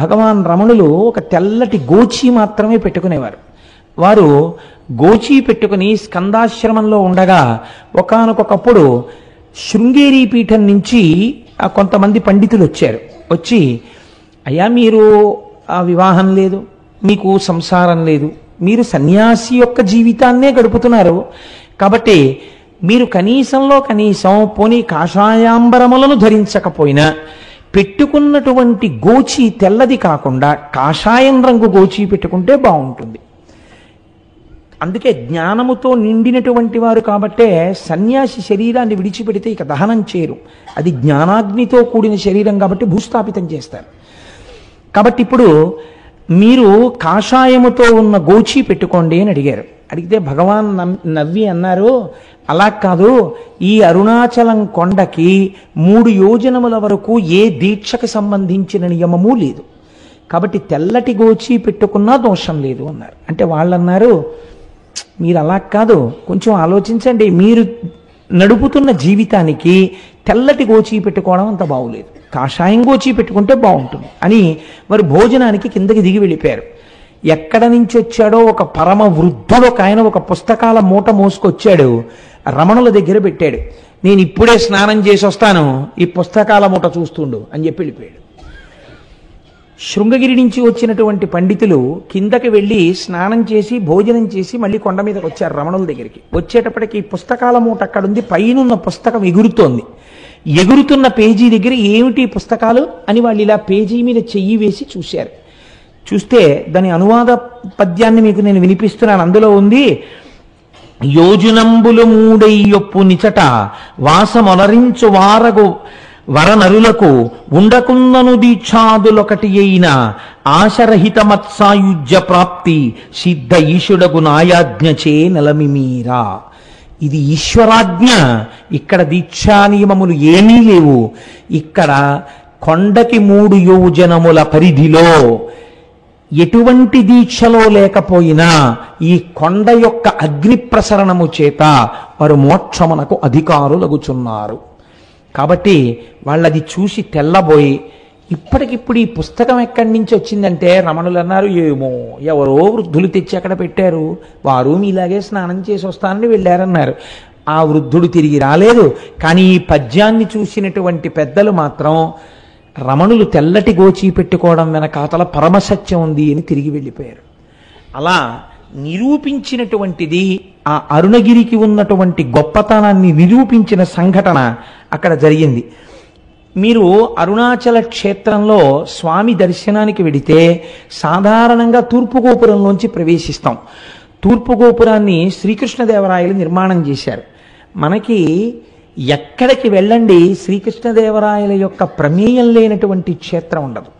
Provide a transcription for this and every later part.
భగవాన్ రమణులు ఒక తెల్లటి గోచి మాత్రమే పెట్టుకునేవారు. వారు గోచి పెట్టుకుని స్కందాశ్రమంలో ఉండగా ఒకానొకప్పుడు శృంగేరి పీఠం నుంచి కొంతమంది పండితులు వచ్చారు. వచ్చి, అయ్యా మీరు వివాహం లేదు, మీకు సంసారం లేదు, మీరు సన్యాసి యొక్క జీవితాన్నే గడుపుతున్నారు, కాబట్టి మీరు కనీసంలో కనీసం పోనీ కాషాయాంబరములను ధరించకపోయినా పెట్టుకున్నటువంటి గోచి తెల్లది కాకుండా కాషాయం రంగు గోచి పెట్టుకుంటే బాగుంటుంది. అందుకే జ్ఞానముతో నిండినటువంటి వారు కాబట్టే సన్యాసి శరీరాన్ని విడిచిపెడితే ఇక దహనం చేయరు. అది జ్ఞానాగ్నితో కూడిన శరీరం కాబట్టి భూస్థాపితం చేస్తారు. కాబట్టి ఇప్పుడు మీరు కాషాయముతో ఉన్న గోచి పెట్టుకోండి అని అడిగారు. అడిగితే భగవాన్ నవ్వి అన్నారు, అలా కాదు, ఈ అరుణాచలం కొండకి 3 యోజనముల వరకు ఏ దీక్షకు సంబంధించిన నియమము లేదు, కాబట్టి తెల్లటి గోచి పెట్టుకున్నా దోషం లేదు అన్నారు. అంటే వాళ్ళన్నారు, మీరు అలా కాదు, కొంచెం ఆలోచించండి, మీరు నడుపుతున్న జీవితానికి తెల్లటి గోచి పెట్టుకోవడం అంత బాగులేదు, కాషాయం గోచి పెట్టుకుంటే బాగుంటుంది అని వారు భోజనానికి కిందకి దిగి వెళ్ళిపోయారు. ఎక్కడ నుంచి వచ్చాడో ఒక పరమ వృద్ధుడు ఒక ఆయన ఒక పుస్తకాల మూట మోసుకొచ్చాడు, రమణుల దగ్గర పెట్టాడు. నేను ఇప్పుడే స్నానం చేసి వస్తాను, ఈ పుస్తకాల మూట చూస్తుండు అని చెప్పి వెళ్ళిపోయాడు. శృంగగిరి నుంచి వచ్చినటువంటి పండితులు కిందకి వెళ్ళి స్నానం చేసి భోజనం చేసి మళ్ళీ కొండ మీదకి వచ్చారు రమణుల దగ్గరికి. వచ్చేటప్పటికి పుస్తకాల మూట అక్కడుంది, పైనున్న పుస్తకం ఎగురుతోంది. ఎగురుతున్న పేజీ దగ్గర ఏమిటి పుస్తకాలు అని వాళ్ళు ఇలా పేజీ మీద చెయ్యి వేసి చూశారు. చూస్తే దాని అనువాద పద్యాన్ని మీకు నేను వినిపిస్తున్నాను. అందులో ఉంది, యోజనంబులు 3 నిచట వాసమొలరించు వారగు వరనరులకు ఉండకుందను దీక్షాదులొకటి అయిన ఆశరహిత మత్సాయుజ్య ప్రాప్తి సిద్ధ ఈశుడగు నాయాజ్ఞచే నెలమిమీరా. ఇది ఈశ్వరాజ్ఞ, ఇక్కడ దీక్షా నియమములు ఏమీ లేవు. ఇక్కడ కొండకి 3 యోజనముల పరిధిలో ఎటువంటి దీక్షలో లేకపోయినా ఈ కొండ యొక్క అగ్ని ప్రసరణము చేత వారు మోక్షమునకు అధికారులగుచున్నారు. కాబట్టి వాళ్ళది చూసి తెల్లబోయి, ఇప్పటికిప్పుడు ఈ పుస్తకం ఎక్కడి నుంచి వచ్చిందంటే రమణులు అన్నారు, ఏమో ఎవరో వృద్ధులు తెచ్చి అక్కడ పెట్టారు, వారు మీలాగే స్నానం చేసి వస్తానని వెళ్ళారన్నారు. ఆ వృద్ధుడు తిరిగి రాలేదు. కానీ ఈ పద్యాన్ని చూసినటువంటి పెద్దలు మాత్రం రమణులు తెల్లటి గోచి పెట్టుకోవడం వెనకాతల పరమసత్యం ఉంది అని తిరిగి వెళ్ళిపోయారు. అలా నిరూపించినటువంటిది ఆ అరుణగిరికి ఉన్నటువంటి గొప్పతనాన్ని నిరూపించిన సంఘటన అక్కడ జరిగింది. మీరు అరుణాచల క్షేత్రంలో స్వామి దర్శనానికి వెడితే సాధారణంగా తూర్పు గోపురంలోంచి ప్రవేశిస్తాం. తూర్పు గోపురాన్ని శ్రీకృష్ణదేవరాయలు నిర్మాణం చేశారు. మనకి ఎక్కడికి వెళ్ళండి శ్రీకృష్ణదేవరాయల యొక్క ప్రమేయం లేనటువంటి క్షేత్రం ఉండదు.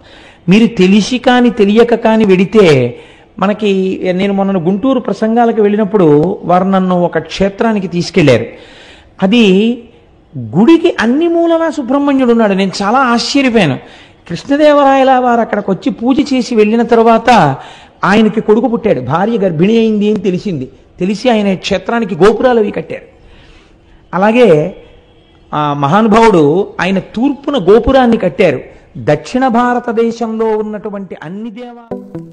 మీరు తెలిసి కానీ తెలియక కానీ వెడితే, మనకి నేను మొన్న గుంటూరు ప్రసంగాలకు వెళ్ళినప్పుడు వారు నన్ను ఒక క్షేత్రానికి తీసుకెళ్లారు. అది గుడికి అన్ని మూలలా సుబ్రహ్మణ్యుడు ఉన్నాడు. నేను చాలా ఆశ్చర్యపోయాను. కృష్ణదేవరాయల వారు అక్కడికి వచ్చి పూజ చేసి వెళ్ళిన తర్వాత ఆయనకి కొడుకు పుట్టాడు, భార్య గర్భిణి అయింది అని తెలిసి ఆయన క్షేత్రానికి గోపురాలు అవి కట్టారు. అలాగే మహానుభావుడు ఆయన తూర్పున గోపురాన్ని కట్టారు. దక్షిణ భారతదేశంలో ఉన్నటువంటి అన్ని దేవాలయాలు